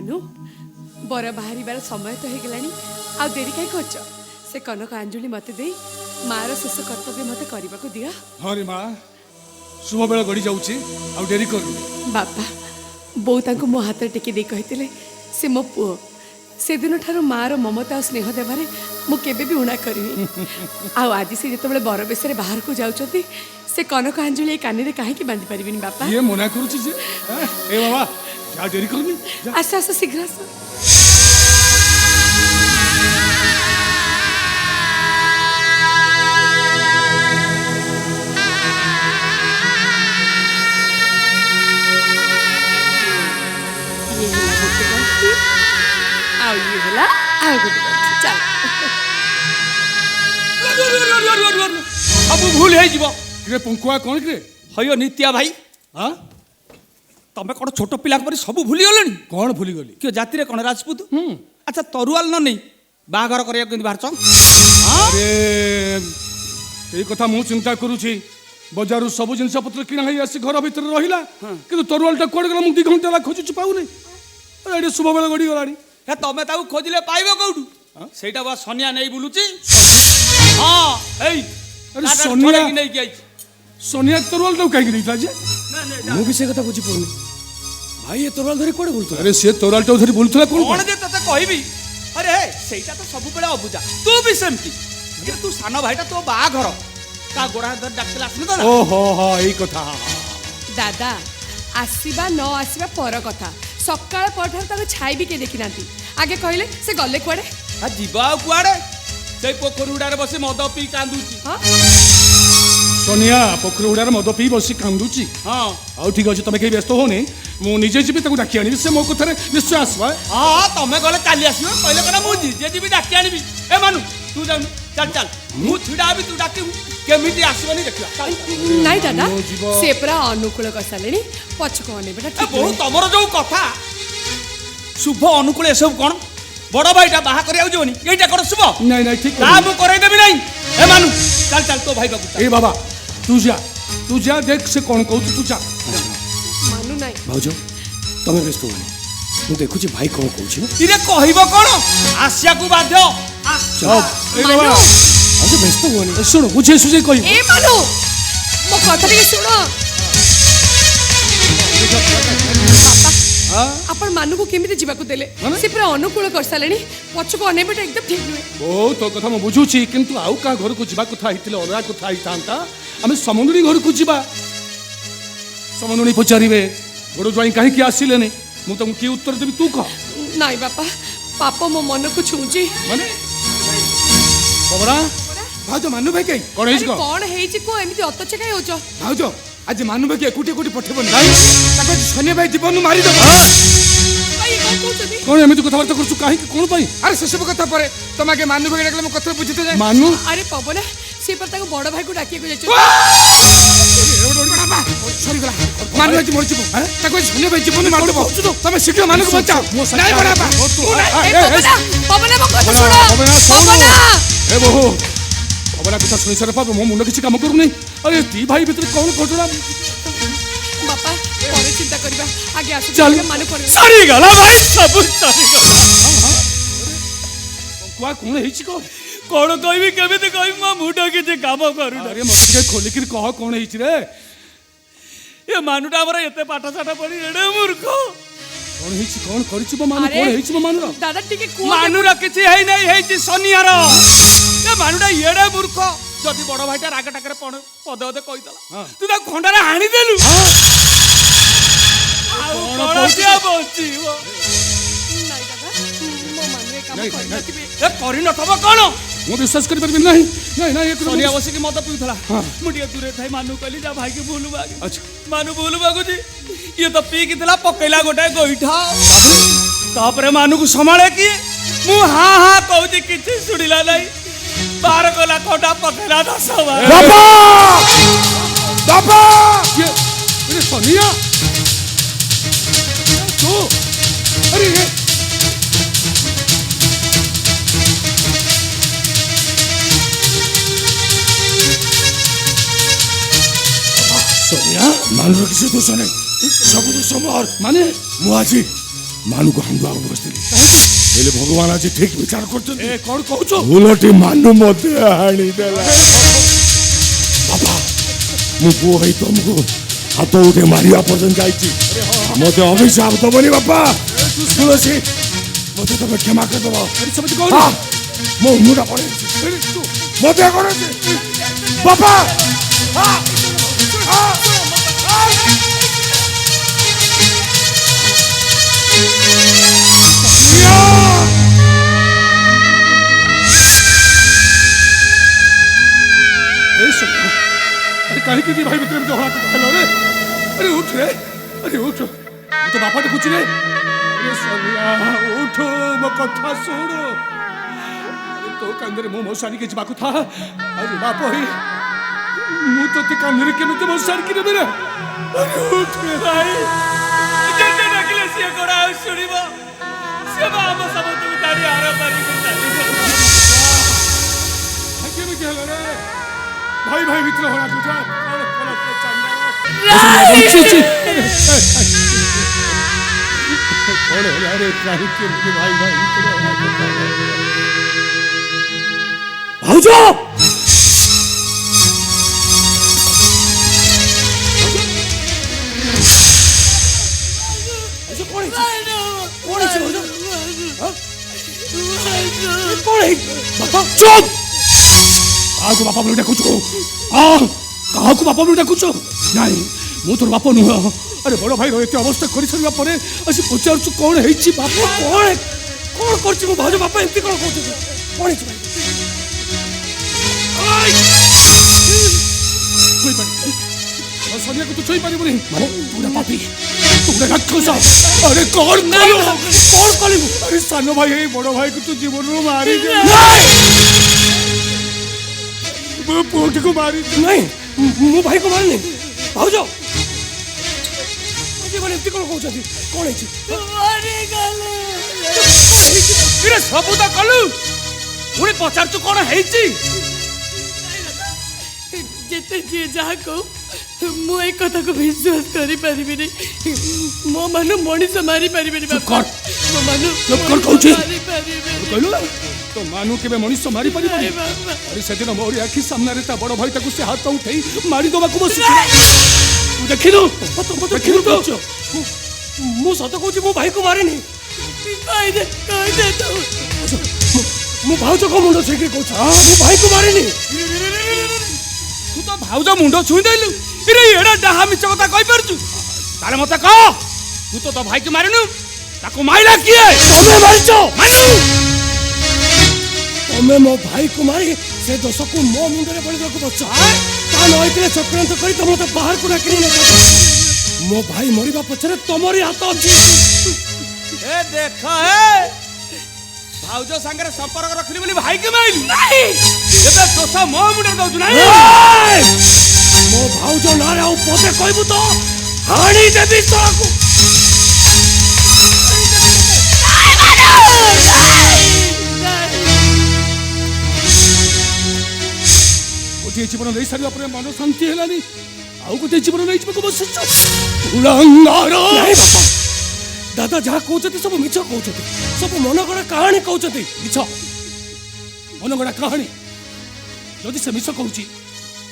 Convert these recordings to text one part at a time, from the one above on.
मानु बर बाहर समय तो होगलानी आ देरी कहीं कर से कनक अंजुली मत दे मार शेष कर्तव्य मत करने को दिया। हाँ रे माँ शुभ बेला गड़ी जाऊँगी आ डेरी कर बापा बो तांको मो हाथ टेकी दे कहते से मो पुओ से दिन ठार मार ममता और स्नेह देवारे मु केबे भी उणा करी आज से जिते बर बेस बाहर को जाउछथि से कनक अंजुली कानी कहीं बांधि पारिबिनी बापा ये मना करूची जे ए बाबा जा डेरी करनी आस आस शीघ्र आस। सब भूल हो रे पंकुआ कौन रे हयो नित्या भाई हाँ तमें कौन छोट पिला सब भूली गले कौन भूली गली क्यों जाति रे कौन राजपूत अच्छा तरुआल न नहीं बाहागर करिया केंदी बाहर अरे ये कथा मु चिंता करूची बजारू सब जिनस पत्र किना है आसी घर भीतर रहिला किंतु तरुआलटा कोड गला मु 2 घंटा ला खोजुची पाउनी अरे शुभ बेला गड़ी गलानी हे तमें ताऊ खोजिले पाइबो कोठू सेटा बा सोनिया नहीं बुलुची हां एई अरे सोनिया नहीं गई सोनिया तरुआल तो कहीं नहीं था जे मु भी से कथा बुझी पड़नी भाई ये तरुआल धरी कोड़े बोलतो अरे से तरुआल तो धरी बोलथला कौन जे तते कहबी अरे सेटा तो सब बेला अबुजा तू भी सेमती ये तू सानो भाईटा तो बा घर का गोड़ा धर डाकला आसने तो ना ओ हो हो एई कथा दादा आसीबा न आसीबा पर कथा सकाळ पठार तक छाई भी के देखि नांती आगे कहले से गले कुआडे आ जीवा कुआडे से पोखर उडारे बसे मद पी कांदुची हां सोनिया पोखर उडार मद पी बसी कांदुची हां आउ ठीक अछि तमे के व्यस्त होनी मु निजे जीबी ताकू डाकी आनी से मो कथरे निश्चय आसबा हां तमे गले काली आसीबो पहिले कना मु जे जीबी डाकी आनीबी ए मानु तू जा चल चल मु छिडा भी तू डाकी केमिति आसीबनी देखिया नहीं दादा से पूरा अनुकूल कसालेनी पछको अने बेटा ए बहु तमरो जो कथा शुभ अनुकूल ए सब कोन बड़ भाईटा बाहा करिया जोनी एटा कर शुभ नहीं नहीं ठीक का मु करे देबी नहीं ए मानु चल चल तो भाई बाबू ए बाबा तू जा देख से कौन कहू तू जा मानु नहीं भाउजो तमे व्यस्त होनी मु देखुची भाई कोन कहूची इरे कहिबो कोन आसिया को बाध्य जाओ ए बाबा भाउजो व्यस्त होनी सुनो बुझे सुझे कही ए मानु मो कथा टिके सुनो अपन मानु को केमिति जीवा को देले से पूरा अनुकूल कर सालेनी पछको अने बेटा एकदम ठीक नुए ओ तो कथा म बुझुची किंतु आउ का घर को जीवा कथा हितले अलगा कथा हितांता हमें समुद्री घर को जीवा समुद्री पचारिबे बड़ ज्वाई काहे कि आसिलेनी मु तुम की उत्तर देबी तू कह नहीं बापा पाप मो मन को छूची माने बबरा भाउजो मानु भाई कई कोन हेज को कौन हेची को एमिति अतचे काई होचो भाउजो आज मानु भाई एकुटी एकुटी पठेबो नहीं ताको सोनिया भाई जीवन मारी दो भाई कौन कहउछथि कोन एमिति कथावार्ता करछु काहे कोन पई अरे से सब कथा परे तमाके मानु भाई डाकले मो कथा बुझिते जाय मानु अरे पवना से पर ताको बड़ भाई को डाकिए को जाचो सॉरी गला मानु भाई मर जीवो ताको सोनिया भाई जीवन मार दो तमे शीघ्र मानु को बचाओ नहीं बड़ा पवना मो कथा सुनो पवना ए बहू पवना कथा सुनि सर पाप मो मुंड किछि काम करू नहीं अरे ती भाई भीतर कौन घटना बापा पर चिंता करबा आगे आसु चल मानु पर सरी गला भाई सब सरी गला कुआ कोन हेछि को कोन कहबी केमिति कहबी मो मुंड के काम करू अरे मत खोली कि कह कोन हेछि रे ये मानुटा हमर एते पाठ साठ पड़ी एडे मूर्ख कोन हेछि कोन करिछि बो मानु कोन हेछि बो मानु दादा टिके को मानुरा किछि हेइ नै हेछि सोनियार ये मानुटा एडे मूर्ख जदि बड़ भाईटा राग टाकरे पदे पदे कहिदला तू ता खंडारे हाणी देलु आउ कोणसिया बसिबो नहीं दादा मो मानु काम कर नथिबे ए करि नथबो कोन मु विश्वास कर परबी नहीं नहीं नहीं एक सोनिया बसी के मद पीउथला मुटिया दूरे थाई मानु कहली जा भाई के भूलु बागे अच्छा मानु भूलु बागु जी ये तो पी की थला पकेला गोटे गोइठा तापरे मानु को संभाळे की मु हां हां कहूची किछि सुडिला नाही 12 गोला कोटा पकेला 10 बार बाबा ये अरे सोनिया तो अरे ये सोनिया मानु किसी दोष नहीं सब दोष मोर माने मु आज ମାନୁ को हम दुआ बसଥିଲି ହେଲେ ଭଗବାନ ଆଜି ଠିକ ବିଚାର କରୁଛନ୍ତି। ଏ କଣ କହୁଛ? ଭୁଲଟି ମାନୁ ମତେ ହାଣିଦେଲା। ବାପା ମୁଁ ପୁଅ ହେଇ ତମକୁ ହାତ ଉଠେ ମାରିବା ପର୍ଯ୍ୟନ୍ତ ଯାଇଛି। ମତେ ଅଭିଶାପ ଦବନି ବାପା। ତୁଳସୀ ମତେ ତମେ କ୍ଷମା କରିଦବ। ମୋ ମୁଣ୍ଡ ପଡେଇଛି ମତେ କରୁଛି ବାପା। अरे कहीं की भाई मित्र जो हाथ हेलो रे। अरे उठ रे, अरे उठ। मैं तो बापा कुछ रे। अरे सनिया उठ मो कथा सुन। अरे तो कंदरे मो मौसानी के जबाकु था। अरे बाप ही मु तो ते कंदरे के में मौसानी की रे। अरे उठ रे भाई। ଯେତେ ଡାକିଲେ ସିଏ କଣ ଆଉ ଶୁଣିବ? ସିଏ ବା ଆମ ସମସ୍ତଙ୍କୁ ତାରି ଆର ପାରିକି ଚାଲିଗଲା। केमिति हेलो रे। भाई भाई मित्र होना तुझा कौन अरे काहे के भाई भाई मित्र होना भाउजो बापा चुप। काहाकु बापा बोली डाकुଛୁ? हाँ काहाकु बापा बोली डाकुଛୁ? नहीं मु तोर बाप नुह। अरे बड़ भाई एत अवस्था कर सारा पर आसी पचारछु कौन है बाप कौन कौन कर भाज बापा एमती कौन कहते कौन है सोनिया को तू छुई पारिबनी माने तू पापी तू राक्षस। अरे कौन कलु कौन कलु? अरे सानो भाई है बड़ भाई को तू जीवन रो मारी दे। वो पोट को मारी नहीं मु भाई को मारनी भाउजो जीवन एमती कौन कहउछथि कौन है मारी गले इरे सब तो कलु पुणी पचारछु कौन हेइची? जेते जे जहा को मु ए कथा को विश्वास करि परिबि नै। मो मानु मଣିଷ मारी परिबि नै बाबा। मो मानु चुप कर कहउछि मारी परिबि कहलु तो मानु केबे मଣିଷ मारी परिबि। अरे सेदिन मोरी आखि सामने रे ता बड़ भाई ताकू से हाथ उठेई मारी दबा को बसिछि। तू देखिलु देखिलु तो मु सत कहउछि मो भाई को मारिनी। कहि दे तो मु भाउजो को मुंडो छेकी कहउछ हां मु भाई को मारिनी। तू तो भाउज मुंड छुई देलु। इरे एडा डाहा मिछ कथा कहि परछु ताले मते कह तू तो भाई के मारिनु ताको माइला किए? तमे मारिछो मानु तमे मो भाई को मारी से दोष को मो मुंड रे पड़ी को बच्चा ता नइते चक्रांत करी तम तो बाहर को डाकरी न मो भाई मरिबा पछरे तमरी हाथ अछि। ए देख ए भाउज संगे संपर्क रखली बोली भाई के माइलु नहीं एबे दोष मो मुंड दउछु नहीं। मो भाउजो नारे आ पते कहबू तो हाणी देबी तोको। गोटे जीवन नहीं सारा पर मन शांति हेलानी आउ गोटे जीवन नहीं जीवन को बसछ उलंगार नहीं बापा। दादा जहाँ कहते सब मिछ कहते सब मनगढ़ा कहानी कहते मिछ मनगढ़ा कहानी जदि से मिछ कहूँ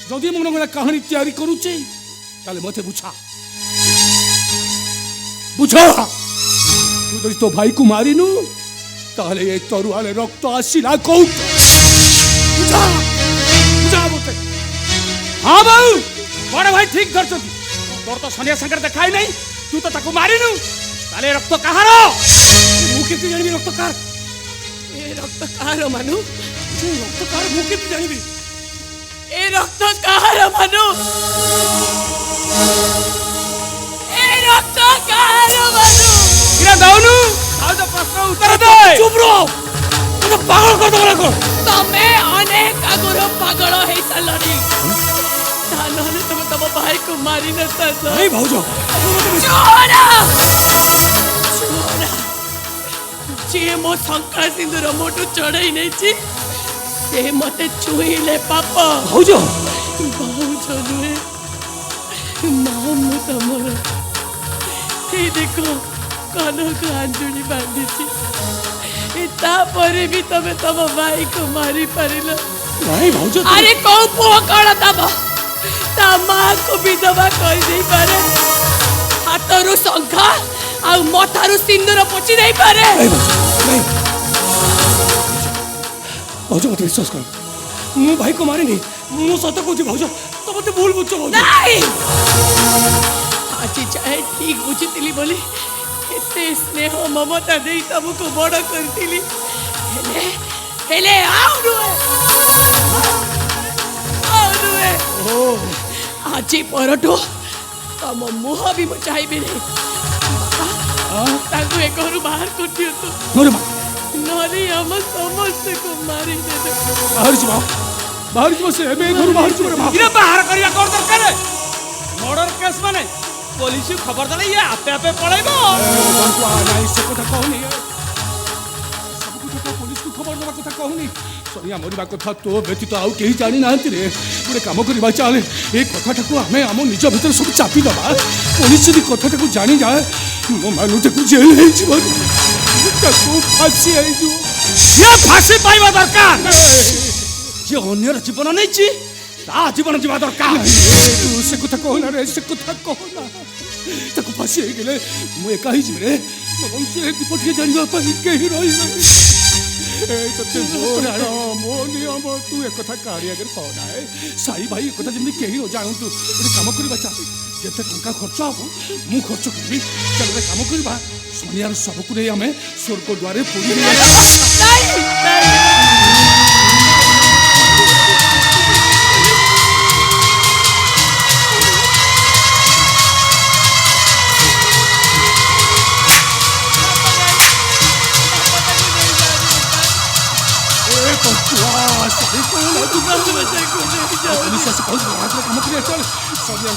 जदि मनगढ़ा कहानी तैयारी करुचे ताले मते बुझा बुझा तू जदि तो भाई को मारिनु ताले ये तरुआले रक्त आसिला कहू बुझा बुझा मते। हां बाऊ बड़ भाई ठीक धरछथि तोर तो सनिया संगे देखाई नहीं तू तो ताको मारिनु ताले रक्त कहार मु केते जानिबी रक्त कार ए रक्त कार मानु रक्त कार मु केते जानिबी ए रक्त कार मानु ए रक्त कार मानु किरा दाउनु आउ तो प्रश्न उत्तर दे। चुप रहो तू पागल कर दो को तमे अनेक आगुरो पागल है सालनी सालनी तुम भाई को मारी न सको नहीं भाउजो छोड़ा छोड़ा जे मो शंका सिंदूर मोटू चढ़ाई नहीं छी से मते छुईले पाप भाउजो भाउजो नुहे मामू तमर हे देखो कनक आंजुड़ी बांधी तापरे भी तमे तम भाई को मारी पारिल नहीं भाउज अरे कौ पुओ कण तब ता माँ को विधवा कही दे पारे हाथरू शंखा आ मथारू सिंदूर पोछि दे पारे नहीं भाउज मत विश्वास कर मु भाई को मारिनी मु सत कहूँ भाउज तो मत भूल बुझ भाउज नहीं आज चाहे ठीक बुझीली बोली एते स्नेह ममता दे तुमको बड़ करथिली हेले हेले आउ रुए आज परठो तम मुह भी मु चाहिबे नहीं ताकू एक घरु बाहर कर दियो तो नरे मां नरे हम समस्त को मारी दे दे बाहर जी से एबे घर बाहर जी रे इरे बाहर करिया कोन दरकार मर्डर केस माने पुलिस खबर देले ये आपे आपे पळैबो को आनाई से कथा कहनी सब कुछ तो पुलिस को खबर देबा कथा कहनी सोनिया मरिबा कथा तो व्यतीत आउ केही जानि नांती रे गोटे काम करबा चाले ए कथाटा को हमें हम निज भीतर सब चापी दबा पुलिस यदि कथाटा को जानि जाए मो मानुटे को जेल हे जीव ताको फांसी हे जीव ये फांसी पाइबा दरकार जे अन्यर जीवन नैछि ता जीवन जीवा दरकार तू से कथा कहना रे से कथा कहना ताको फांसी हे गेले मो एका ही जीव रे मम से दीपटिया जानिबा पई केही रही तते मो नियम तू एक कथा काढ़ी अगर कहना है साई भाई एक कथा जमी केही न जानू तू गोटे काम करबा चाहे जेते टंका खर्च हबो मु खर्च करबी चल गोटे काम करबा सोनियार सबको नहीं हमें स्वर्ग द्वारे पूरी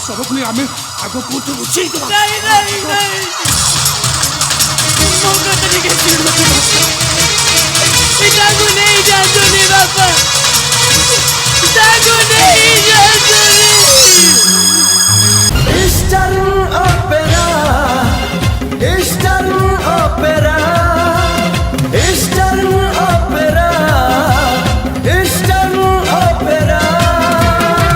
सबक नहीं आगे आगो कोट रुचि नहीं नहीं नहीं मौका तरीके से जागो नहीं जातो नहीं बापा जागो नहीं जातो Eastern Opera